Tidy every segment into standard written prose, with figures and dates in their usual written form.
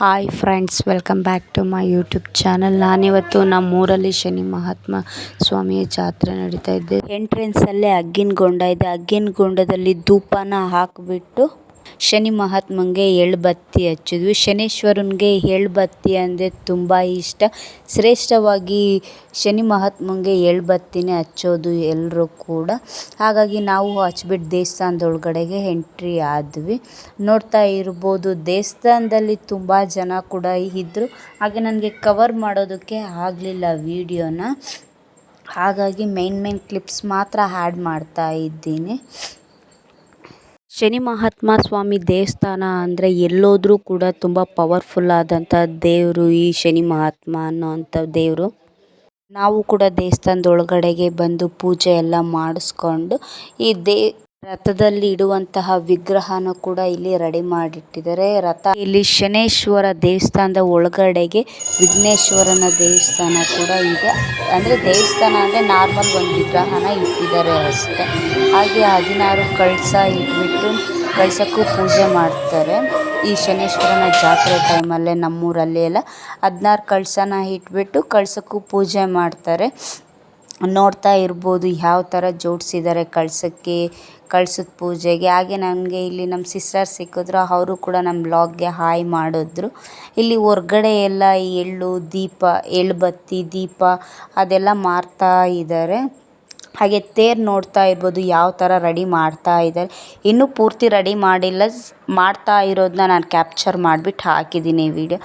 Hi friends, welcome back to my YouTube channel. ನಾನಿವತ್ತು ನಮ್ಮೂರಲ್ಲಿ ಶನಿ ಮಹಾತ್ಮ ಸ್ವಾಮಿಯ ಜಾತ್ರೆ ನಡೀತಾ ಇದೆ. ಎಂಟ್ರೆನ್ಸಲ್ಲೇ ಅಗ್ಗಿನಗೊಂಡ ಇದೆ. ಅಗ್ಗಿನಗೊಂಡದಲ್ಲಿ ಧೂಪನ ಹಾಕಿಬಿಟ್ಟು ಶನಿ ಮಹಾತ್ಮಂಗೆ ಎಳ್ಳುಬತ್ತಿ ಹಚ್ಚಿದ್ವಿ. ಶನೇಶ್ವರನಿಗೆ ಎಳ್ಳುಬತ್ತಿ ಅಂದರೆ ತುಂಬ ಇಷ್ಟ. ಶ್ರೇಷ್ಠವಾಗಿ ಶನಿ ಮಹಾತ್ಮಂಗೆ ಎಳ್ಳುಬತ್ತಿನೇ ಹಚ್ಚೋದು ಎಲ್ಲರೂ ಕೂಡ. ಹಾಗಾಗಿ ನಾವು ಹಚ್ಬಿಟ್ಟು ದೇವಸ್ಥಾನದೊಳಗಡೆಗೆ ಎಂಟ್ರಿ ಆದ್ವಿ. ನೋಡ್ತಾ ಇರ್ಬೋದು, ದೇವಸ್ಥಾನದಲ್ಲಿ ತುಂಬ ಜನ ಕೂಡ ಇದ್ದರು. ಹಾಗೆ ನನಗೆ ಕವರ್ ಮಾಡೋದಕ್ಕೆ ಆಗಲಿಲ್ಲ ವಿಡಿಯೋನ. ಹಾಗಾಗಿ ಮೇನ್ ಕ್ಲಿಪ್ಸ್ ಮಾತ್ರ ಆ್ಯಡ್ ಮಾಡ್ತಾ ಇದ್ದೀನಿ. ಶನಿ ಮಹಾತ್ಮ ಸ್ವಾಮಿ ದೇವಸ್ಥಾನ ಅಂದರೆ ಎಲ್ಲೋದ್ರೂ ಕೂಡ ತುಂಬ ಪವರ್ಫುಲ್ ಆದಂಥ ದೇವರು ಈ ಶನಿ ಮಹಾತ್ಮ ಅನ್ನೋವಂಥ ದೇವರು. ನಾವು ಕೂಡ ದೇವಸ್ಥಾನದೊಳಗಡೆಗೆ ಬಂದು ಪೂಜೆ ಎಲ್ಲ ಮಾಡಿಸ್ಕೊಂಡು ಈ ರಥದಲ್ಲಿ ಇಡುವಂತಹ ವಿಗ್ರಹನ ಕೂಡ ಇಲ್ಲಿ ರೆಡಿ ಮಾಡಿಟ್ಟಿದ್ದಾರೆ. ಇಲ್ಲಿ ಶನೇಶ್ವರ ದೇವಸ್ಥಾನದ ಒಳಗಡೆಗೆ ವಿಘ್ನೇಶ್ವರನ ದೇವಸ್ಥಾನ ಕೂಡ ಇದೆ. ಅಂದರೆ ದೇವಸ್ಥಾನ ಅಂದರೆ ನಾರ್ಮಲ್ ಒಂದು ವಿಗ್ರಹನ ಇಟ್ಟಿದ್ದಾರೆ ಅಷ್ಟೇ. ಹಾಗೆ 16 ಕಳಸ ಇಟ್ಬಿಟ್ಟು ಕಳಸಕ್ಕೂ ಪೂಜೆ ಮಾಡ್ತಾರೆ. ಈ ಶನೇಶ್ವರನ ಜಾತ್ರೆ ಟೈಮಲ್ಲೇ ನಮ್ಮೂರಲ್ಲಿ ಎಲ್ಲ 16 ಕಳಸನ ಇಟ್ಬಿಟ್ಟು ಕಳಸಕ್ಕೂ ಪೂಜೆ ಮಾಡ್ತಾರೆ. ನೋಡ್ತಾ ಇರ್ಬೋದು ಯಾವ ಥರ ಜೋಡಿಸಿದ್ದಾರೆ ಕಳಸದ ಪೂಜೆಗೆ. ಹಾಗೆ ನನಗೆ ಇಲ್ಲಿ ನಮ್ಮ ಸಿಸ್ಟರ್ ಸಿಕ್ಕಿದ್ರು. ಅವರು ಕೂಡ ನಮ್ಮ ಬ್ಲಾಗ್ಗೆ ಹಾಯ್ ಮಾಡಿದ್ರು. ಇಲ್ಲಿ ಹೊರ್ಗಡೆ ಎಲ್ಲ ಎಳ್ಳುಬತ್ತಿ ದೀಪ ಅದೆಲ್ಲ ಮಾರ್ತಾ ಇದ್ದಾರೆ. ಹಾಗೆ ತೇರು ನೋಡ್ತಾ ಇರ್ಬೋದು ಯಾವ ಥರ ರೆಡಿ ಮಾಡ್ತಾ ಇದ್ದಾರೆ. ಇನ್ನೂ ಪೂರ್ತಿ ರೆಡಿ ಮಾಡಿಲ್ಲ, ಮಾಡ್ತಾ ಇರೋದನ್ನ ನಾನು ಕ್ಯಾಪ್ಚರ್ ಮಾಡಿಬಿಟ್ಟು ಹಾಕಿದ್ದೀನಿ ವಿಡಿಯೋ.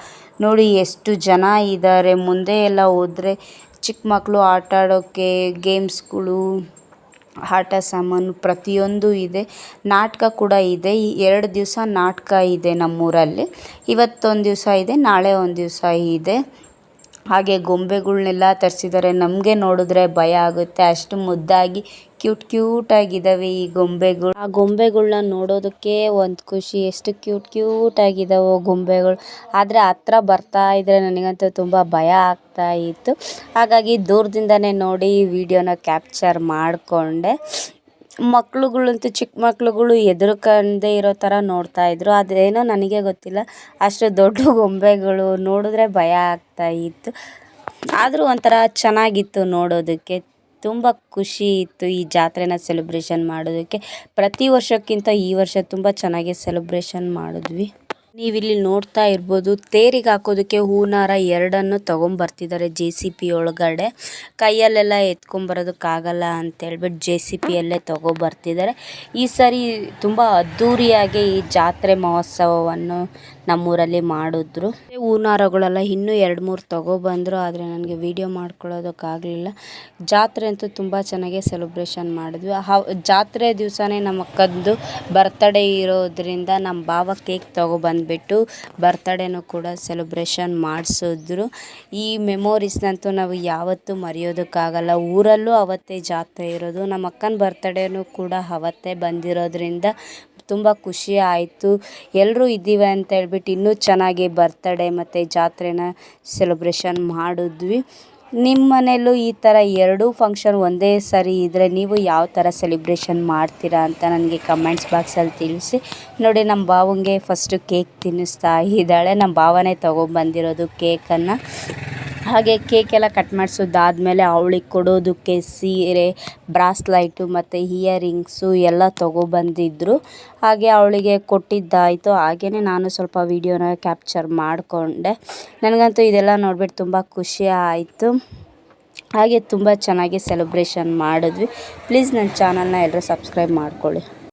ನೋಡಿ ಎಷ್ಟು ಜನ ಇದ್ದಾರೆ. ಮುಂದೆ ಎಲ್ಲ ಹೋದರೆ ಚಿಕ್ಕ ಮಕ್ಕಳು ಆಟ ಆಡೋಕ್ಕೆ ಗೇಮ್ಸ್ಗಳು, ಆಟ ಸಾಮಾನು ಪ್ರತಿಯೊಂದು ಇದೆ. ನಾಟಕ ಕೂಡ ಇದೆ. 2 ದಿವಸ ನಾಟಕ ಇದೆ ನಮ್ಮೂರಲ್ಲಿ. ಇವತ್ತೊಂದು ದಿವಸ ಇದೆ, ನಾಳೆ ಒಂದು ದಿವಸ ಇದೆ. ಹಾಗೆ ಗೊಂಬೆಗಳ್ನೆಲ್ಲ ತರಿಸಿದ್ದಾರೆ. ನಮಗೆ ನೋಡಿದ್ರೆ ಭಯ ಆಗುತ್ತೆ, ಅಷ್ಟು ಮುದ್ದಾಗಿ ಕ್ಯೂಟಾಗಿದ್ದಾವೆ ಈ ಗೊಂಬೆಗಳು. ಆ ಗೊಂಬೆಗಳ್ನ ನೋಡೋದಕ್ಕೆ ಒಂದು ಖುಷಿ. ಎಷ್ಟು ಕ್ಯೂಟಾಗಿದ್ದಾವೋ ಗೊಂಬೆಗಳು. ಆದರೆ ಹತ್ರ ಬರ್ತಾ ಇದ್ದರೆ ನನಗಂತೂ ತುಂಬ ಭಯ ಆಗ್ತಾ ಇತ್ತು. ಹಾಗಾಗಿ ದೂರದಿಂದನೇ ನೋಡಿ ವಿಡಿಯೋನ ಕ್ಯಾಪ್ಚರ್ ಮಾಡಿಕೊಂಡೆ. ಮಕ್ಳುಗಳಂತೂ ಚಿಕ್ಕ ಮಕ್ಳುಗಳು ಹೆದರ್ಕಂಡೇ ಇರೋ ಥರ ನೋಡ್ತಾಯಿದ್ರು. ಅದೇನೋ ನನಗೆ ಗೊತ್ತಿಲ್ಲ, ಅಷ್ಟು ದೊಡ್ಡ ಗೊಂಬೆಗಳು ನೋಡಿದ್ರೆ ಭಯ ಆಗ್ತಾ ಇತ್ತು. ಆದರೂ ಒಂಥರ ಚೆನ್ನಾಗಿತ್ತು ನೋಡೋದಕ್ಕೆ. ತುಂಬ ಖುಷಿ ಇತ್ತು ಈ ಜಾತ್ರೆನ ಸೆಲೆಬ್ರೇಷನ್ ಮಾಡೋದಕ್ಕೆ. ಪ್ರತಿ ವರ್ಷಕ್ಕಿಂತ ಈ ವರ್ಷ ತುಂಬ ಚೆನ್ನಾಗಿ ಸೆಲೆಬ್ರೇಷನ್ ಮಾಡಿದ್ವಿ. ನೀವಿಲ್ಲಿ ನೋಡ್ತಾ ಇರ್ಬೋದು, ತೇರಿಗೆ ಹಾಕೋದಕ್ಕೆ ಹೂನಾರ 2 ತೊಗೊಂಬರ್ತಿದ್ದಾರೆ JCB ಒಳಗಡೆ. ಕೈಯಲ್ಲೆಲ್ಲ ಎತ್ಕೊಂಬರೋದಕ್ಕಾಗಲ್ಲ ಅಂತೇಳ್ಬಿಟ್ಟು JCBಯಲ್ಲೇ ತೊಗೊಬರ್ತಿದ್ದಾರೆ. ಈ ಸರಿ ತುಂಬ ಅದ್ಧೂರಿಯಾಗಿ ಈ ಜಾತ್ರೆ ಮಹೋತ್ಸವವನ್ನು ನಮ್ಮೂರಲ್ಲಿ ಮಾಡಿದ್ರು. ಹೂನಾರಗಳೆಲ್ಲ ಇನ್ನೂ 2-3 ತೊಗೊಬಂದರು. ಆದರೆ ನನಗೆ ವಿಡಿಯೋ ಮಾಡ್ಕೊಳ್ಳೋದಕ್ಕಾಗಲಿಲ್ಲ. ಜಾತ್ರೆ ಅಂತೂ ತುಂಬ ಚೆನ್ನಾಗಿ ಸೆಲೆಬ್ರೇಷನ್ ಮಾಡಿದ್ವಿ. ಜಾತ್ರೆ ದಿವಸನೇ ನಮ್ಮ ಅಕ್ಕಂದು ಬರ್ತಡೇ ಇರೋದ್ರಿಂದ ನಮ್ಮ ಭಾವ ಕೇಕ್ ತೊಗೊಬಂದ್ಬಿಟ್ಟು ಬರ್ತಡೇನೂ ಕೂಡ ಸೆಲೆಬ್ರೇಷನ್ ಮಾಡಿಸಿದ್ರು. ಈ ಮೆಮೊರೀಸ್ನಂತೂ ನಾವು ಯಾವತ್ತೂ ಮರೆಯೋದಕ್ಕಾಗಲ್ಲ. ಊರಲ್ಲೂ ಅವತ್ತೇ ಜಾತ್ರೆ ಇರೋದು. ನಮ್ಮ ಅಕ್ಕನ ಬರ್ತಡೇನೂ ಕೂಡ ಅವತ್ತೇ ಬಂದಿರೋದ್ರಿಂದ ತುಂಬ ಖುಷಿ ಆಯಿತು. ಎಲ್ಲರೂ ಇದ್ದೀವಿ ಅಂತ ಹೇಳ್ಬಿಟ್ಟು ಇನ್ನೂ ಚೆನ್ನಾಗಿ ಬರ್ತಡೇ ಮತ್ತು ಜಾತ್ರೆನ ಸೆಲೆಬ್ರೇಷನ್ ಮಾಡಿದ್ವಿ. ನಿಮ್ಮ ಮನೆಯಲ್ಲೂ ಈ ಥರ 2 ಫಂಕ್ಷನ್ ಒಂದೇ ಸರಿ ಇದ್ದರೆ ನೀವು ಯಾವ ಥರ ಸೆಲೆಬ್ರೇಷನ್ ಮಾಡ್ತೀರಾ ಅಂತ ನನಗೆ ಕಮೆಂಟ್ಸ್ ಬಾಕ್ಸಲ್ಲಿ ತಿಳಿಸಿ. ನೋಡಿ, ನಮ್ಮ ಭಾವಂಗೆ ಫಸ್ಟು ಕೇಕ್ ತಿನ್ನಿಸ್ತಾ ಇದ್ದಾಳೆ. ನಮ್ಮ ಭಾವನೇ ತೊಗೊಂಬಂದಿರೋದು ಕೇಕನ್ನು. ಹಾಗೆ ಕೇಕೆಲ್ಲ ಕಟ್ ಮಾಡಿಸೋದಾದಮೇಲೆ ಅವಳಿಗೆ ಕೊಡೋದಕ್ಕೆ ಸೀರೆ, ಬ್ರಾಸ್ಲೈಟು ಮತ್ತು ಇಯರಿಂಗ್ಸು ಎಲ್ಲ ತೊಗೊಬಂದಿದ್ರು. ಹಾಗೆ ಅವಳಿಗೆ ಕೊಟ್ಟಿದ್ದಾಯಿತು. ಹಾಗೆಯೇ ನಾನು ಸ್ವಲ್ಪ ವಿಡಿಯೋನ ಕ್ಯಾಪ್ಚರ್ ಮಾಡಿಕೊಂಡೆ. ನನಗಂತೂ ಇದೆಲ್ಲ ನೋಡಿಬಿಟ್ಟು ತುಂಬ ಖುಷಿ ಆಯಿತು. ಹಾಗೆ ತುಂಬ ಚೆನ್ನಾಗಿ ಸೆಲೆಬ್ರೇಷನ್ ಮಾಡಿದ್ವಿ. ಪ್ಲೀಸ್ ನನ್ನ ಚಾನಲ್ನ ಎಲ್ಲರೂ ಸಬ್ಸ್ಕ್ರೈಬ್ ಮಾಡ್ಕೊಳ್ಳಿ.